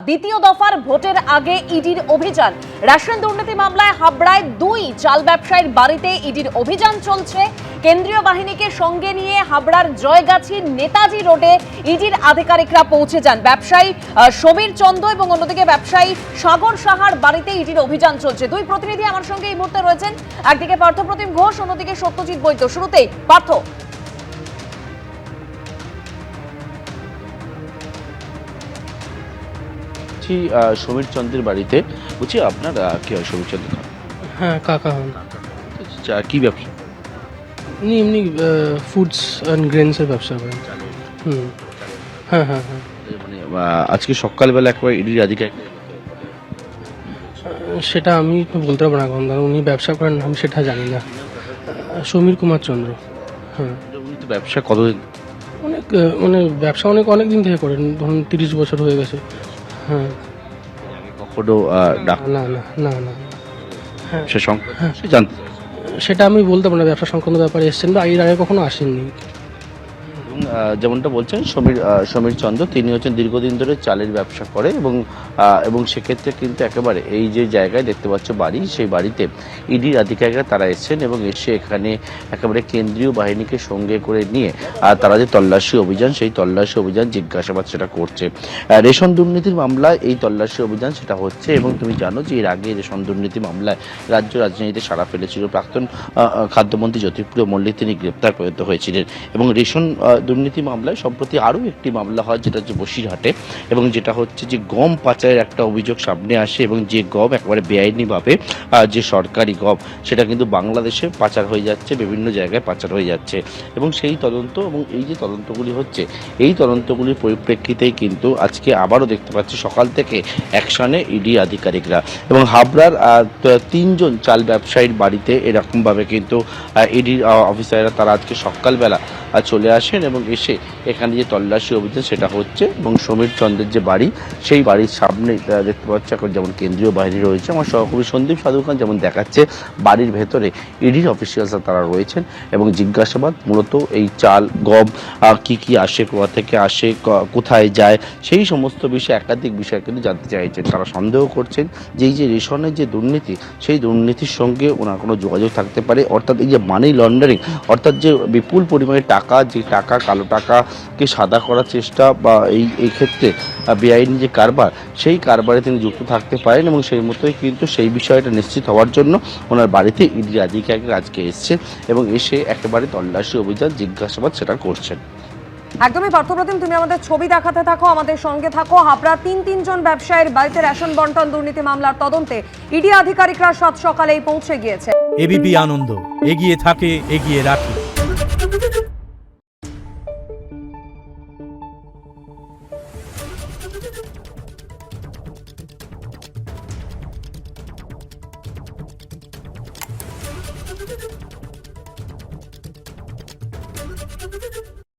দ্বিতীয় দফার ভোটের আগে ইডির অভিযান। রেশন দুর্নীতি মামলায় হাবড়ায় 2 চাল ব্যবসায়ীর বাড়িতে ইডির অভিযান চলছে। কেন্দ্রীয় বাহিনীকে সঙ্গে নিয়ে হাবড়ার জয়গাছির নেতাজি রোডে ইডির আধিকারিকরা পৌঁছে যান। ব্যবসায়ী সমীর চন্দ এবং অন্যদিকে ব্যবসায়ী সাগর সাহার বাড়িতে ইডির অভিযান চলছে। 2 প্রতিনিধি আমার সঙ্গে এই মুহূর্তে রয়েছেন, একদিকে পার্থপ্রতিম ঘোষ, অন্যদিকে সত্যজিৎ বৈদ্য। শুরুতেই পার্থ, সমীর চন্দ্রের বাড়িতে বলছি, আপনার কি হয় সমীর চন্দ্র? হ্যাঁ, কাকা হন। কি ব্যবসা? উনি এমনি ফুডস অ্যান্ড গ্রেনসের ব্যবসা করেন। হুম, হ্যাঁ হ্যাঁ হ্যাঁ। মানে আজকে সকালবেলা একবার ইডির আধিকারিক সেটা আমি বলতে পারবো না, কারণ উনি ব্যবসা করেন আমি সেটা জানি না। সমীর কুমার চন্দ্র। হ্যাঁ, উনি তো ব্যবসা কতদিন? অনেক মানে ব্যবসা অনেক দিন থেকে করেন, ধরুন 30 বছর হয়ে গেছে। হ্যাঁ, কখনো না না না না। হ্যাঁ, সে সংখ্যা সে জানতে চাই। সেটা আমি বলতে পারবো না, ব্যবসা সংক্রান্ত ব্যাপারে এসছেন বা এর আগে কখনো আসেননি। এবং যেমনটা বলছেন সমীর চন্দ্র, তিনি হচ্ছেন দীর্ঘদিন ধরে চালের ব্যবসা করে এবং সেক্ষেত্রে কিন্তু একেবারে এই যে জায়গায় দেখতে পাচ্ছ বাড়ি, সেই বাড়িতে ইডির আধিকারিকরা তারা এসেছেন এবং এসে এখানে একেবারে কেন্দ্রীয় বাহিনীকে সঙ্গে করে নিয়ে তারা যে তল্লাশি অভিযান, সেই তল্লাশি অভিযান জিজ্ঞাসাবাদ সেটা করছে। রেশন দুর্নীতির মামলায় এই তল্লাশি অভিযান সেটা হচ্ছে এবং তুমি জানো যে এর আগে রেশন দুর্নীতি মামলায় রাজ্য রাজনীতিতে সাড়া ফেলেছিল প্রাক্তন খাদ্যমন্ত্রী জ্যোতিপ্রিয় মল্লিক, তিনি গ্রেপ্তার পরিণত হয়েছিলেন। এবং রেশন দুর্নীতি মামলায় সম্প্রতি আরও একটি মামলা হয়, যেটা হচ্ছে বসিরহাটে, এবং যেটা হচ্ছে যে গম পাচারের একটা অভিযোগ সামনে আসে এবং যে গম একেবারে বেআইনিভাবে যে সরকারি গম সেটা কিন্তু বাংলাদেশে পাচার হয়ে যাচ্ছে, বিভিন্ন জায়গায় পাচার হয়ে যাচ্ছে। এবং সেই তদন্ত এবং এই যে তদন্তগুলি হচ্ছে, এই তদন্তগুলির পরিপ্রেক্ষিতেই কিন্তু আজকে আবারও দেখতে পাচ্ছি সকাল থেকে অ্যাকশনে ইডি আধিকারিকরা। এবং হাবড়ার 3 জন চাল ব্যবসায়ীর বাড়িতে এরকমভাবে কিন্তু ইডির অফিসাররা তারা আজকে সকালবেলা চলে আসেন এবং এসে এখানে যে তল্লাশি অভিযান সেটা হচ্ছে। এবং সমীর চন্দ্রের যে বাড়ি, সেই বাড়ির সামনে দেখতে পাচ্ছি এখন যেমন কেন্দ্রীয় বাহিনী রয়েছে, আমার সহকর্মী সন্দীপ সাধুখান যেমন দেখাচ্ছে, বাড়ির ভেতরে ইডির অফিসিয়ালসরা তারা রয়েছেন এবং জিজ্ঞাসাবাদ মূলত এই চাল গম কি আসে, কোথা থেকে আসে, কোথায় যায়, সেই সমস্ত বিষয়ে একাধিক বিষয় কিন্তু জানতে চাইছেন। তারা সন্দেহ করছেন যে এই যে রেশনের যে দুর্নীতি, সেই দুর্নীতির সঙ্গে ওনার কোনো যোগাযোগ থাকতে পারে, অর্থাৎ এই যে মানি লন্ডারিং, অর্থাৎ যে বিপুল পরিমাণে যে টাকা কালো টাকাকে সাদা করার চেষ্টা বা এই ক্ষেত্রে বেআইনি যে কারবার, সেই কারবারে তিনি যুক্ত থাকতে পারেন এবং সেই মতোই কিন্তু সেই বিষয়টা নিশ্চিত হওয়ার জন্য ওনার বাড়িতে ইডি আধিকারিকরা আজকে এসছেন এবং এসে একেবারে তল্লাশি অভিযান জিজ্ঞাসাবাদ সেটা করছেন। একদমই পার্থপ্রতিম, তুমি আমাদের ছবি দেখাতে থাকো, আমাদের সঙ্গে থাকো। হাবড়া 3 জন ব্যবসায়ীর বাড়িতে রেশন বন্টন দুর্নীতি মামলার তদন্তে ইডি আধিকারিকরা সাত সকালেই পৌঁছে গিয়েছে। এবিপি আনন্দ, এগিয়ে থাকে, এগিয়ে রাখে।